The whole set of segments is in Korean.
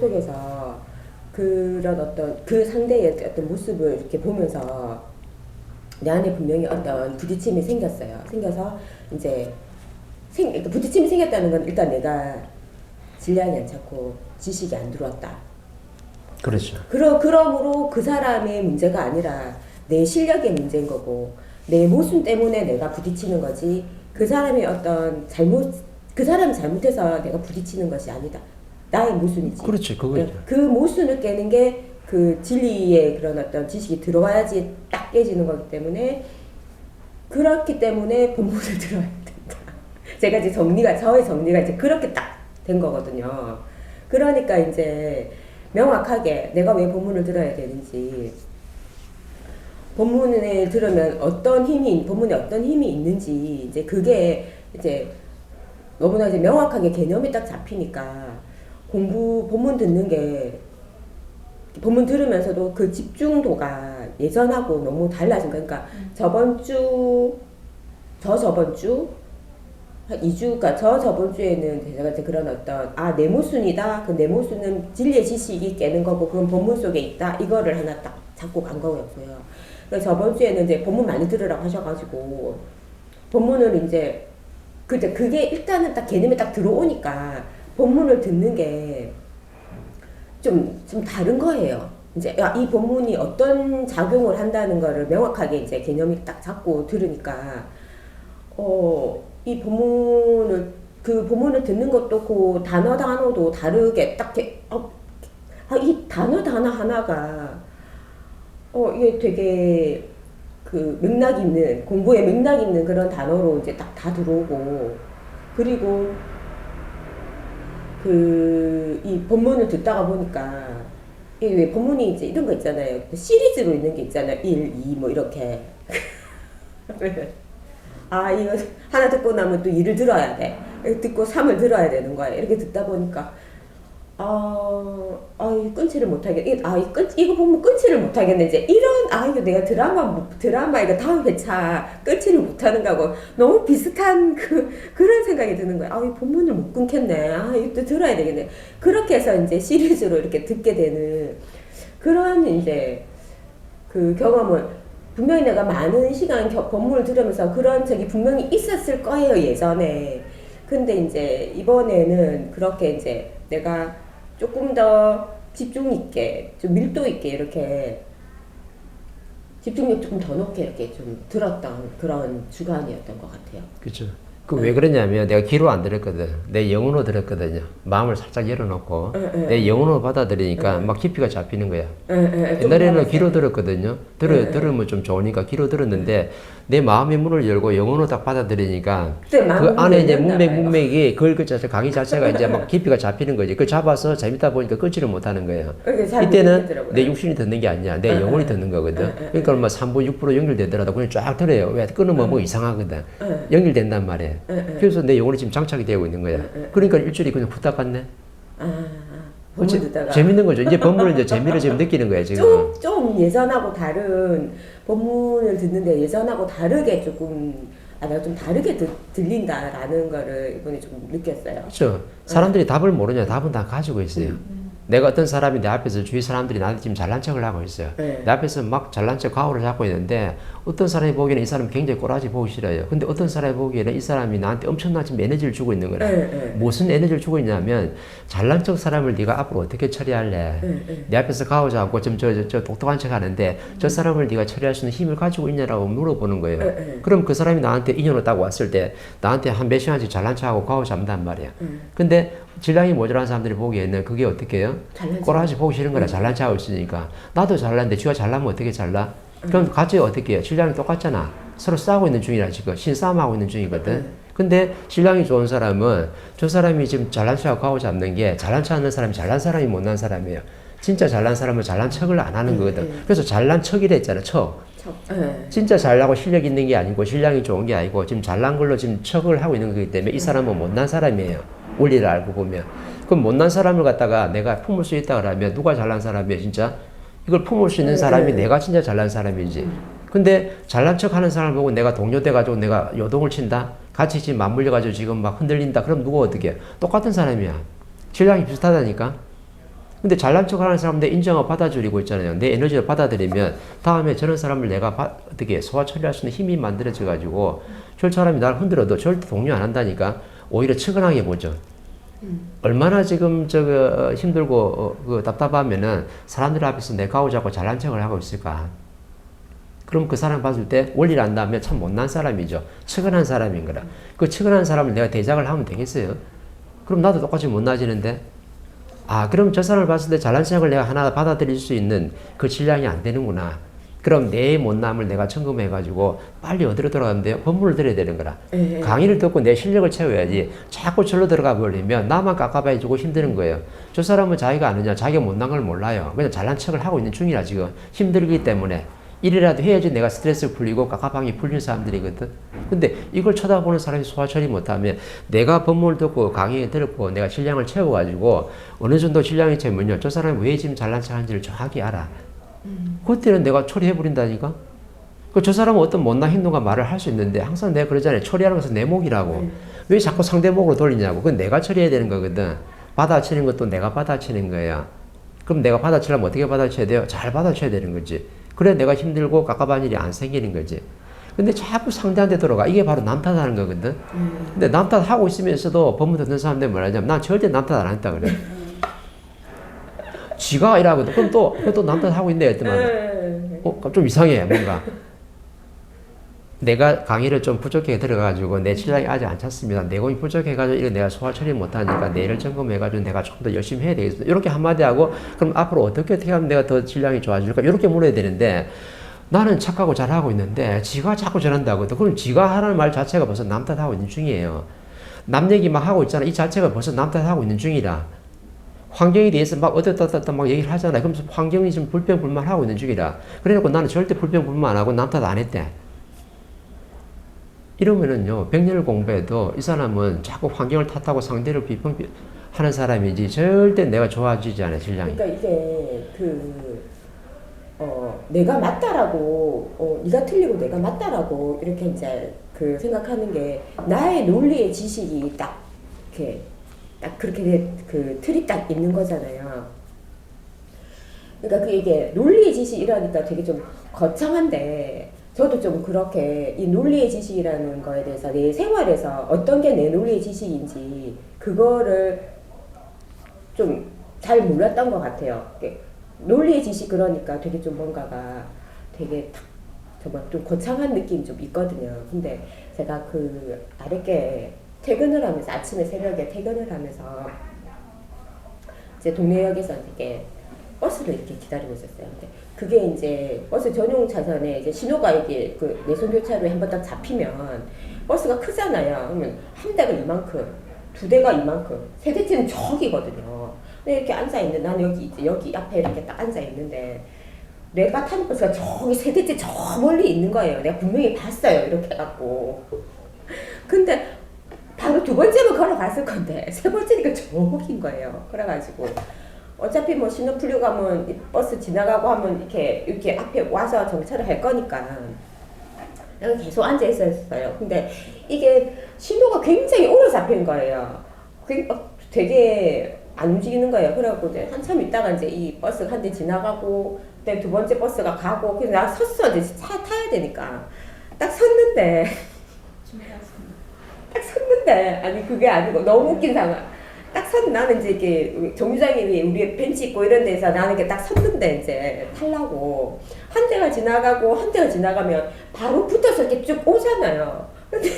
속에서 그런 어떤 그 상대의 어떤 모습을 이렇게 보면서 내 안에 분명히 어떤 부딪힘이 생겼어요. 생겨서 이제 부딪힘이 생겼다는 건 일단 내가 질량이 안 찼고 지식이 안 들어왔다. 그렇죠. 그러므로 그 사람의 문제가 아니라 내 실력의 문제인 거고 내 모순 때문에 내가 부딪히는 거지 그 사람의 어떤 그 사람이 잘못해서 내가 부딪히는 것이 아니다. 나의 모순이지. 그렇지, 그거죠. 그 모순을 깨는 게 그 진리의 그런 어떤 지식이 들어와야지 딱 깨지는 거기 때문에 그렇기 때문에 본문을 들어야 된다. 제가 이제 저의 정리가 이제 그렇게 딱 된 거거든요. 그러니까 이제 명확하게 내가 왜 본문을 들어야 되는지, 본문을 들으면 본문에 어떤 힘이 있는지, 이제 그게 이제 너무나 이제 명확하게 개념이 딱 잡히니까 본문 듣는 게, 본문 들으면서도 그 집중도가 예전하고 너무 달라진 거예요. 그러니까 저번 주, 한 2주, 그러니까 저번 주에는 제가 이제 그런 어떤, 내 모순이다. 그 내 모순은 진리의 지식이 깨는 거고, 그건 본문 속에 있다. 이거를 하나 딱 잡고 간 거였어요. 그래서 저번 주에는 이제 본문 많이 들으라고 하셔가지고, 본문을 이제, 그게 일단은 딱 개념이 딱 들어오니까, 본문을 듣는 게 좀 다른 거예요. 이제, 이 본문이 어떤 작용을 한다는 거를 명확하게 이제 개념이 딱 잡고 들으니까, 이 본문을 듣는 것도 그 단어도 다르게 딱, 이 단어 하나가, 이게 되게 그 맥락 있는, 공부에 맥락 있는 그런 단어로 이제 딱 다 들어오고, 그리고 이 본문을 듣다가 보니까, 왜 본문이 이제 이런 거 있잖아요. 시리즈로 있는 게 있잖아요. 1, 2, 뭐 이렇게. 이거 하나 듣고 나면 또 2를 들어야 돼. 듣고 3을 들어야 되는 거야. 이렇게 듣다 보니까, 이거 끊지를 못하겠네. 이거 보면 끊지를 못하겠네. 이제 이거 내가 드라마 이거 다음 회차 끊지를 못하는 거하고 너무 비슷한 그런 생각이 드는 거야. 이 본문을 못 끊겠네. 이것도 들어야 되겠네. 그렇게 해서 이제 시리즈로 이렇게 듣게 되는 그런 이제 그 경험을 분명히 내가 많은 시간 본문을 들으면서 그런 적이 분명히 있었을 거예요, 예전에. 근데 이제 이번에는 그렇게 이제 내가 조금 더 집중 있게, 좀 밀도 있게 이렇게 집중력 조금 더 높게 이렇게 좀 들었던 그런 주간이었던 것 같아요. 그렇죠. 왜 그러냐면 내가 귀로 안 들었거든. 내 영혼으로 들었거든요. 마음을 살짝 열어놓고 내 영혼으로 받아들이니까 막 깊이가 잡히는 거야. 옛날에는 귀로 들었거든요. 들으면 좀 좋으니까 귀로 들었는데 내 마음의 문을 열고 영혼으로 딱 받아들이니까 그 안에 이제 문맥이 그 자체 강의 자체가 이제 막 깊이가 잡히는 거지. 그걸 잡아서 재밌다 보니까 끊지를 못하는 거예요. 이때는 내 육신이 듣는 게 아니야. 내 영혼이 듣는 거거든. 그러니까 얼마 3분 6% 연결되더라도 그냥 쫙 들어요. 왜 끊으면 뭐 이상하거든. 연결된단 말이에요. 그래서 내 영혼이 지금 장착이 되고 있는 거야. 그러니까 일주일이 그냥 후딱 갔네. 본문 듣다가 재밌는 거죠. 이제 본문을 이제 재미를 지금 느끼는 거예요, 지금. 좀 예전하고 다른 본문을 듣는데 예전하고 다르게 조금 내가 좀 다르게 들린다라는 거를 이번에 좀 느꼈어요. 그렇죠. 사람들이 답을 모르냐? 답은 다 가지고 있어요. 내가 어떤 사람이 내 앞에서 주위 사람들이 나한테 지금 잘난 척을 하고 있어요. 내 앞에서 막 잘난 척 가오를 잡고 있는데 어떤 사람이 보기에는 이 사람 굉장히 꼬라지 보기 싫어요. 근데 어떤 사람이 보기에는 이 사람이 나한테 엄청난 지금 에너지를 주고 있는 거라. 무슨 에너지를 주고 있냐면 잘난 척 사람을 네가 앞으로 어떻게 처리할래? 내 앞에서 가오 잡고 좀 저 똑똑한 척 하는데 저 사람을 네가 처리할 수 있는 힘을 가지고 있냐라고 물어보는 거예요. 그럼 그 사람이 나한테 인연을 따고 왔을 때 나한테 한 몇 시간씩 잘난 척하고 가오 잡는단 말이야. 근데 질량이 모자란 사람들이 보기에는 그게 어떻게 해요? 꼬라지 보기 싫은 거라 잘난 척하고 있으니까 나도 잘났는데 쥐가 잘나면 어떻게 잘나? 그럼 같이 어떻게 해요? 질량이 똑같잖아. 서로 싸우고 있는 중이라 지금 신싸움하고 있는 중이거든. 근데 질량이 좋은 사람은 저 사람이 지금 잘난 척하고 가오 잡는 게 잘난 척 하는 사람이 잘난 사람이 못난 사람이에요. 진짜 잘난 사람은 잘난 척을 안 하는 거거든. 그래서 잘난 척이라 했잖아. 척. 진짜 잘나고 실력 있는 게 아니고 질량이 좋은 게 아니고 지금 잘난 걸로 지금 척을 하고 있는 거기 때문에 이 사람은 못난 사람이에요. 원리를 알고 보면. 그럼 못난 사람을 갖다가 내가 품을 수 있다 그러면 누가 잘난 사람이에요, 진짜? 이걸 품을 수 있는 사람이 내가 진짜 잘난 사람이지. 근데 잘난 척 하는 사람을 보고 내가 동료돼가지고 내가 요동을 친다? 같이 지금 맞물려가지고 지금 막 흔들린다? 그럼 누가 어떻게 해? 똑같은 사람이야. 질량이 비슷하다니까? 근데 잘난 척 하는 사람 내 인정을 받아들이고 있잖아요. 내 에너지를 받아들이면 다음에 저런 사람을 내가 어떻게 소화 처리할 수 있는 힘이 만들어져 가지고 저 사람이 나를 흔들어도 절대 동료 안 한다니까. 오히려 측은하게 보죠. 얼마나 지금 힘들고 답답하면은 사람들 앞에서 내 가오 잡고 잘난 척을 하고 있을까. 그럼 그 사람 봤을 때 원리를 안다면 참 못난 사람이죠. 측은한 사람인 거라. 그 측은한 사람을 내가 대작을 하면 되겠어요? 그럼 나도 똑같이 못나지는데? 아, 그럼 저 사람을 봤을 때 잘난 척을 내가 하나 받아들일 수 있는 그 질량이 안 되는구나. 그럼 내 못남을 내가 점검해가지고 빨리 어디로 돌아가는데요? 법문을 들어야 되는 거라. 강의를 듣고 내 실력을 채워야지. 자꾸 절로 들어가 버리면 나만 깝깝해지고 힘드는 거예요. 저 사람은 자기가 아느냐? 자기가 못난 걸 몰라요. 그냥 잘난 척을 하고 있는 중이라 지금. 힘들기 때문에. 일이라도 해야지 내가 스트레스 풀리고 깝깝함이 풀리는 사람들이거든. 근데 이걸 쳐다보는 사람이 소화 처리 못하면 내가 법문을 듣고 강의 듣고 내가 질량을 채워가지고 어느 정도 질량이 채우면요. 저 사람이 왜 지금 잘난 척 하는지를 정확히 알아. 그때는 내가 처리해버린다니까? 저 사람은 어떤 못난 행동과 말을 할 수 있는데 항상 내가 그러잖아요. 처리하는 것은 내 몫이라고. 왜 자꾸 상대 몫으로 돌리냐고. 그건 내가 처리해야 되는 거거든. 받아치는 것도 내가 받아치는 거야. 그럼 내가 받아치려면 어떻게 받아쳐야 돼요? 잘 받아쳐야 되는 거지. 그래 내가 힘들고 깝깝한 일이 안 생기는 거지. 근데 자꾸 상대한테 들어가. 이게 바로 남 탓하는 거거든. 근데 남 탓하고 있으면서도 법문 듣는 사람들 뭐라냐면 난 절대 남 탓 안 했다 그래. 지가 이라거든. 그럼 또 남 탓하고 있네 했더만. 좀 이상해 뭔가. 내가 강의를 좀 부족하게 들어가지고 내 질량이 아직 안 찼습니다. 내공이 부족해가지고 이거 내가 소화 처리 못하니까 내일을 점검해가지고 내가 조금 더 열심히 해야 되겠습니다. 이렇게 한마디 하고 그럼 앞으로 어떻게 하면 내가 더 질량이 좋아질까? 이렇게 물어야 되는데 나는 착하고 잘하고 있는데 지가 자꾸 저런다고. 그럼 지가 하라는 말 자체가 벌써 남 탓하고 있는 중이에요. 남 얘기 막 하고 있잖아. 이 자체가 벌써 남 탓하고 있는 중이라. 환경에 대해서 막 어떻다 막 얘기를 하잖아. 그럼 환경이 지금 불평불만하고 있는 중이라. 그래놓고 나는 절대 불평불만 안 하고 남 탓 안 했대. 이러면은요, 100년을 공부해도 이 사람은 자꾸 환경을 탓하고 상대를 비평하는 사람이지 절대 내가 좋아지지 않아, 질량이. 그러니까 이게 내가 맞다라고, 네가 틀리고 내가 맞다라고 이렇게 이제 생각하는 게 나의 논리의 지식이 딱 그렇게 틀이 딱 있는 거잖아요. 그러니까 이게 논리의 지식이라니까 되게 좀 거창한데 저도 좀 그렇게 이 논리의 지식이라는 거에 대해서 내 생활에서 어떤 게 내 논리의 지식인지 그거를 좀 잘 몰랐던 것 같아요. 논리의 지식 그러니까 되게 좀 뭔가가 되게 정말 좀 거창한 느낌이 좀 있거든요. 근데 제가 아랫게 퇴근을 하면서 아침에 새벽에 퇴근을 하면서 이제 동네역에서 이렇게 버스를 이렇게 기다리고 있었어요. 근데 그게 이제 버스 전용 차선에 이제 신호가 이게 내선 교차로에 한번 딱 잡히면 버스가 크잖아요. 그러면 한 대가 이만큼, 두 대가 이만큼, 세 대째는 저기거든요. 근데 이렇게 앉아 있는 나는 여기 앞에 이렇게 딱 앉아 있는데 내가 타는 버스가 저기 세 대째 저 멀리 있는 거예요. 내가 분명히 봤어요. 이렇게 해갖고. 근데 바로 두 번째로 걸어갔을 건데 세 번째니까 저긴 거예요. 그래가지고. 어차피 뭐 신호 풀리고 가면 버스 지나가고 하면 이렇게 앞에 와서 정차를 할 거니까 내가 계속 앉아 있었어요. 근데 이게 신호가 굉장히 오래 잡힌 거예요. 되게 안 움직이는 거예요. 그래갖고 이제 한참 있다가 이제 이 버스 한 대 지나가고 그다음에 두 번째 버스가 가고 그래서 나 섰어. 이제 차 타야 되니까 딱 섰는데 아니 그게 아니고 너무 웃긴 상황. 나는 이제 이렇게 정류장에 우리 벤치 있고 이런 데서 나는 이렇게 딱 섰는데 이제 타려고 한 대가 지나가고 한 대가 지나가면 바로 붙어서 이렇게 쭉 오잖아요. 근데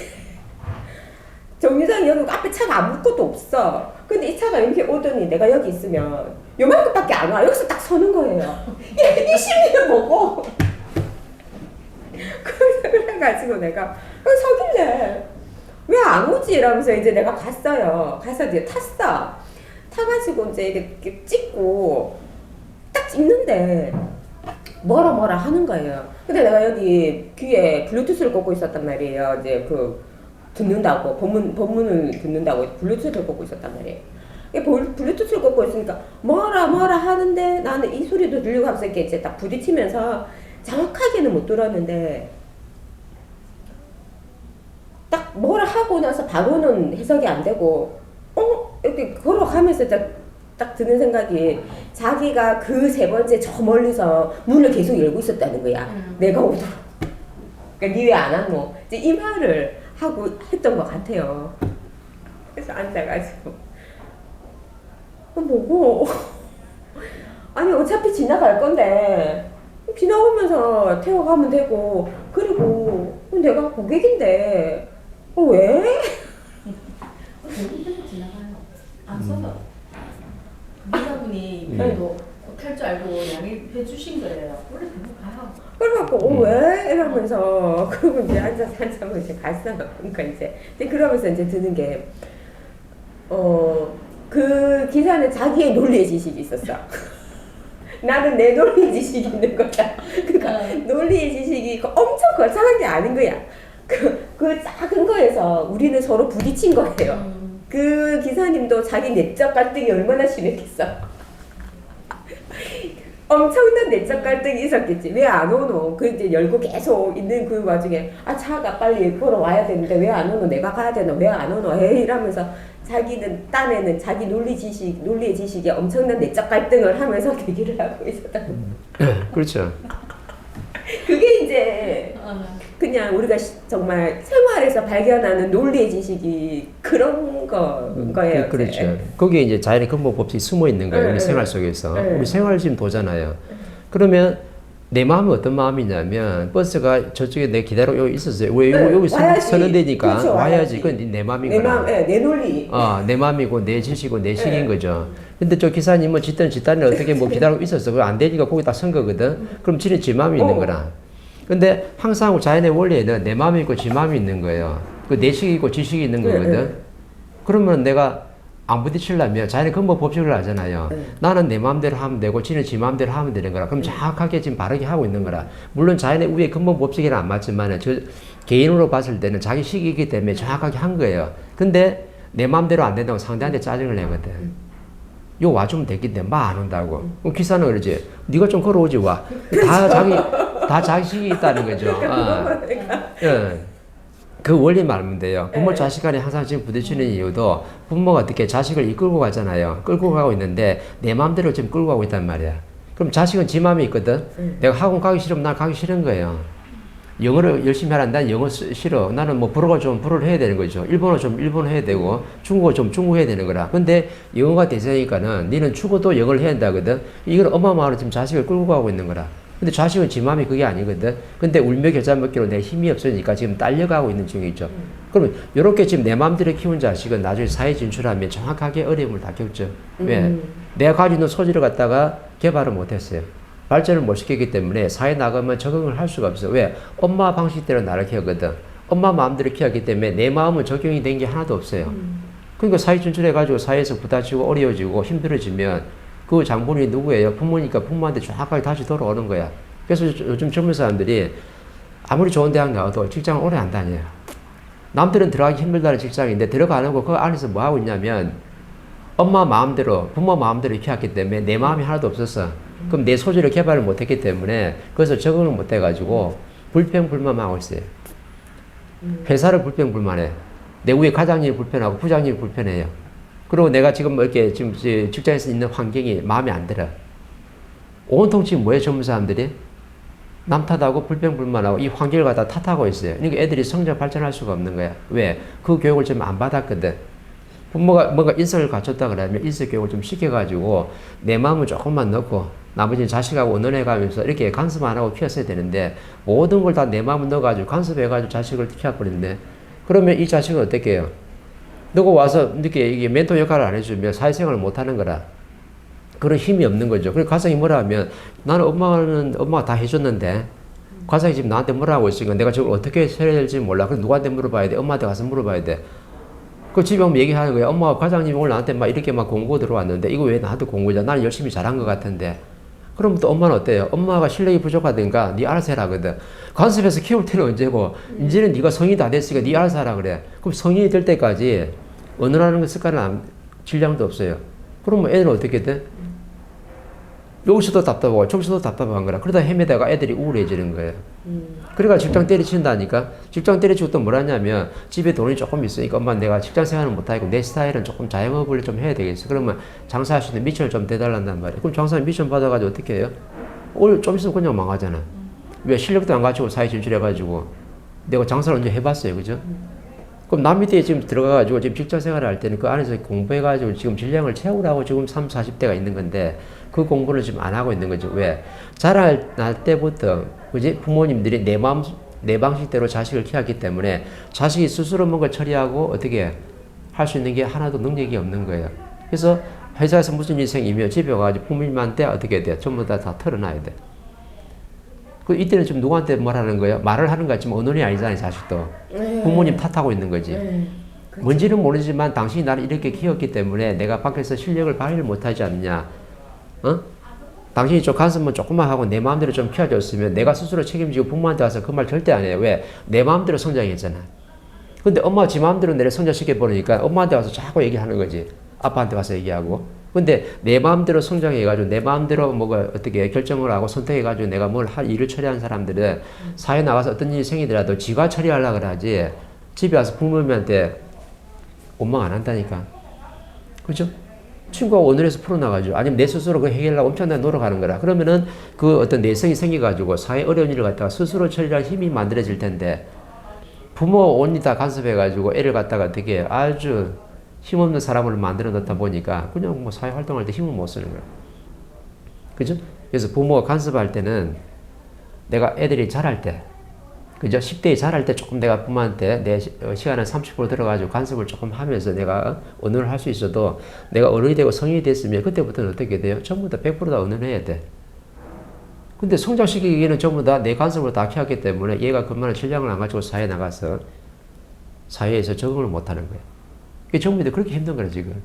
정류장에 여기 앞에 차가 아무것도 없어. 근데 이 차가 이렇게 오더니 내가 여기 있으면 요만큼밖에 안 와. 여기서 딱 서는 거예요. 이 심리를 보고 그래가지고 내가 서길래 왜 안 오지? 이러면서 이제 내가 갔어요. 가서 이제 탔어. 타가지고 이제 이렇게 찍고 딱 찍는데 뭐라 하는 거예요. 근데 내가 여기 귀에 블루투스를 꽂고 있었단 말이에요. 이제 듣는다고 법문을 듣는다고 블루투스를 꽂고 있었단 말이에요. 블루투스를 꽂고 있으니까 뭐라 하는데 나는 이 소리도 들리고 하면서 이렇게 이제 딱 부딪히면서 정확하게는 못 들었는데 딱 뭐라 하고 나서 바로는 해석이 안 되고 이렇게 걸어가면서 딱 드는 생각이 자기가 그 세 번째 저 멀리서 문을 계속 열고 있었다는 거야. 내가 오도록. 그러니까 니 왜 안 왔노? 이제 이 말을 하고 했던 것 같아요. 그래서 앉아가지고 뭐고? 아니 어차피 지나갈 건데 지나오면서 태워가면 되고 그리고 내가 고객인데 왜? 대부분 지나가요. 앞서서 기사분이 그래도 탈 줄 알고 양해해 주신 거예요. 원래 대부분 가요. 그래갖고 왜? 이러면서 그러고 이제 앉아서 한참을 이제 갔어요. 그러니까 이제 근데 그러면서 이제 드는 게 그 기사는 자기의 논리의 지식이 있었어. 나는 내 논리의 지식이 있는 거야. 그러니까 논리의 지식이 엄청 거창한 게 아닌 거야. 그 작은 거에서 우리는 서로 부딪힌 거예요. 그 기사님도 자기 내적 갈등이 얼마나 심했겠어. 엄청난 내적 갈등이 있었겠지. 왜 안 오노? 그 이제 열고 계속 있는 그 와중에 차가 빨리 걸어와야 되는데 왜 안 오노? 내가 가야 되나? 왜 안 오노? 에이 이러면서 자기는 딴에는 자기 논리의 지식에 엄청난 내적 갈등을 하면서 대기를 하고 있었다. 그렇죠. 그게 이제 그냥 우리가 정말 생활에서 발견하는 논리의 지식이 그런 거예요. 그렇죠. 거기에 이제 자연의 근본 법칙이 숨어 있는 거예요. 우리 생활 속에서. 우리 생활 지금 보잖아요. 그러면 내 마음은 어떤 마음이냐면 버스가 저쪽에 내 기다리고 여기 있었어요. 왜 여기 서는 데니까 그렇죠, 와야지. 그건 내 마음인 거야. 내 논리. 내 마음이고 내 지식이고 내 식인 거죠. 근데 저 기사님은 짓단을 어떻게 뭐 기다리고 있었어. 그거 안 되니까 거기 다 선 거거든. 그럼 지는 지 마음이 있는 거라. 근데 항상 자연의 원리에는 내 마음이 있고 지 마음이 있는 거예요. 그 내 식이 있고 지식이 있는 거거든. 그러면 내가 안 부딪히려면 자연의 근본 법칙을 알잖아요. 나는 내 마음대로 하면 되고 지는 지 마음대로 하면 되는 거라. 그럼 정확하게 지금 바르게 하고 있는 거라. 물론 자연의 우의 근본 법칙에는 안 맞지만 저 개인으로 봤을 때는 자기 식이기 때문에 정확하게 한 거예요. 근데 내 마음대로 안 된다고 상대한테 짜증을 내거든. 요 와주면 되겠는데 마 안 온다고. 그럼 기사는 그러지. 네가 좀 걸어오지 와. 다 자식이 있다는 거죠. 예. 그 원리 말하면 돼요. 부모 자식 간에 항상 지금 부딪히는 이유도 부모가 어떻게 자식을 이끌고 가잖아요. 끌고 가고 있는데 내 마음대로 지금 끌고 가고 있단 말이야. 그럼 자식은 지 마음이 있거든. 내가 학원 가기 싫으면 난 가기 싫은 거예요. 영어를 열심히 하라. 난 영어 싫어. 나는 뭐 불어가 좀 불어를 해야 되는 거죠. 일본어 좀 일본어 해야 되고 중국어 좀 중국어 해야 되는 거라. 근데 영어가 대세니까는 니는 죽어도 영어를 해야 한다거든. 이걸 어마어마하게 지금 자식을 끌고 가고 있는 거라. 근데 자식은 지 마음이 그게 아니거든. 근데 울며 겨자 먹기로 내 힘이 없으니까 지금 딸려가고 있는 중이죠. 그러면 이렇게 지금 내 마음대로 키운 자식은 나중에 사회 진출하면 정확하게 어려움을 다 겪죠. 왜? 내가 가지고 있는 소질을 갖다가 개발을 못했어요. 발전을 못 시켰기 때문에 사회 나가면 적응을 할 수가 없어. 왜? 엄마 방식대로 나를 키웠거든. 엄마 마음대로 키웠기 때문에 내 마음은 적용이 된 게 하나도 없어요. 그러니까 사회 진출해가지고 사회에서 부딪히고 어려워지고 힘들어지면 그 장본인이 누구예요? 부모니까 부모한테 정확하게 다시 돌아오는 거야. 그래서 요즘 젊은 사람들이 아무리 좋은 대학 나와도 직장을 오래 안 다녀요. 남들은 들어가기 힘들다는 직장인데 들어가는 거 그 안에서 뭐 하고 있냐면 엄마 마음대로 부모 마음대로 키웠기 때문에 내 마음이 하나도 없었어. 그럼 내 소질을 개발을 못했기 때문에 그래서 적응을 못해가지고 불평불만하고 있어요. 회사를 불평불만해. 내 위에 과장님이 불편하고 부장님이 불편해요. 그리고 내가 지금 이렇게 지금 직장에서 있는 환경이 마음에 안 들어. 온통 지금 뭐예요, 젊은 사람들이? 남 탓하고 불평불만하고 이 환경을 갖다 탓하고 있어요. 그러니까 애들이 성장 발전할 수가 없는 거야. 왜? 그 교육을 좀 안 받았거든. 부모가 뭔가 인성을 갖췄다 그러면 인성 교육을 좀 시켜가지고 내 마음을 조금만 넣고 나머지는 자식하고 의논해가면서 이렇게 간섭 안 하고 키웠어야 되는데 모든 걸 다 내 마음을 넣어가지고 간섭해가지고 자식을 키워버리는데 그러면 이 자식은 어떻게 해요? 너가 와서 이렇게 이게 멘토 역할을 안 해주면 사회생활을 못 하는 거라. 그런 힘이 없는 거죠. 그리고 가정이 뭐라 하면 나는 엄마가 다 해줬는데 가정이 지금 나한테 뭐라 하고 있으니까 내가 저걸 어떻게 해야 될지 몰라. 그럼 누구한테 물어봐야 돼? 엄마한테 가서 물어봐야 돼. 그 집에 오면 얘기하는 거야. 엄마, 과장님이 오늘 나한테 막 이렇게 막 공고 들어왔는데 이거 왜 나한테 공고냐? 나는 열심히 잘한 것 같은데. 그럼 또 엄마는 어때요? 엄마가 실력이 부족하든가 네 알아서 해라 거든. 간섭해서 키울 때는 언제고 이제는 네가 성인이 다 됐으니까 네 알아서 하라 그래. 그럼 성인이 될 때까지 언어라는 습관은 질량도 없어요. 그러면 애는 어떻게 돼? 여기서도 답답하고 저기서도 답답한 거라. 그러다 헤매다가 애들이 우울해지는 거예요. 그러니까 직장 때려친다니까. 직장 때려치고 또 뭐라냐면 집에 돈이 조금 있으니까 엄마 내가 직장 생활은 못하고 내 스타일은 조금 자영업을 좀 해야 되겠어. 그러면 장사할 수 있는 미션을 좀 대달란단 말이에요. 그럼 장사 미션 받아가지고 어떻게 해요? 오늘 좀 있으면 그냥 망하잖아. 왜 실력도 안 갖추고 사회 진출해가지고 내가 장사를 언제 해봤어요. 그죠? 그럼 남 밑에 지금 들어가가지고 지금 직장 생활을 할 때는 그 안에서 공부해가지고 지금 질량을 채우라고 지금 30, 40대가 있는 건데 그 공부를 지금 안 하고 있는 거죠. 왜? 자랄 때부터, 그지? 부모님들이 내 방식대로 자식을 키웠기 때문에 자식이 스스로 뭔가 처리하고 어떻게 할 수 있는 게 하나도 능력이 없는 거예요. 그래서 회사에서 무슨 일이 생기면 집에 와가지고 부모님한테 어떻게 돼? 전부 다 털어놔야 돼. 그 이때는 지금 누구한테 뭘 하는 거예요? 말을 하는 거 같지만 언론이 아니잖아요, 자식도. 부모님 탓하고 있는 거지. 그렇죠. 뭔지는 모르지만 당신이 나를 이렇게 키웠기 때문에 내가 밖에서 실력을 발휘를 못하지 않느냐. 어? 당신이 좀 간섭만 조금만 하고 내 마음대로 좀 키워줬으면 내가 스스로 책임지고 부모한테 와서 그 말 절대 안 해요. 왜? 내 마음대로 성장했잖아. 근데 엄마가 지 마음대로 내를 성장시켜버리니까 엄마한테 와서 자꾸 얘기하는 거지. 아빠한테 와서 얘기하고. 근데 내 마음대로 성장해가지고 내 마음대로 뭐가 어떻게 결정을 하고 선택해가지고 내가 뭘 할 일을 처리한 사람들은 사회 나가서 어떤 일이 생기더라도 지가 처리하려고 그러지 집에 와서 부모님한테 원망 안 한다니까. 그죠? 친구가 원어에서 풀어나가지고 아니면 내 스스로 그 해결하려고 엄청나게 노력하는 거라. 그러면은 그 어떤 내성이 생겨가지고 사회 어려운 일을 갖다가 스스로 처리할 힘이 만들어질 텐데 부모 온이 다 간섭해가지고 애를 갖다가 되게 아주 힘없는 사람을 만들어 놓다 보니까 그냥 뭐 사회 활동할 때 힘을 못 쓰는 거야. 그죠? 그래서 부모가 간섭할 때는 내가 애들이 자랄 때, 그죠? 10대에 자랄 때 조금 내가 부모한테 내 시간을 30% 들어가지고 간섭을 조금 하면서 내가 언어를 할 수 있어도 내가 어른이 되고 성인이 됐으면 그때부터는 어떻게 돼요? 전부 다 100% 다 언어를 해야 돼. 근데 성장시키기에는 전부 다 내 간섭을 다 키웠기 때문에 얘가 그만한 실력을 안 가지고 사회에 나가서 사회에서 적응을 못 하는 거야. 그게 전부 다 그렇게 힘든 거야, 지금.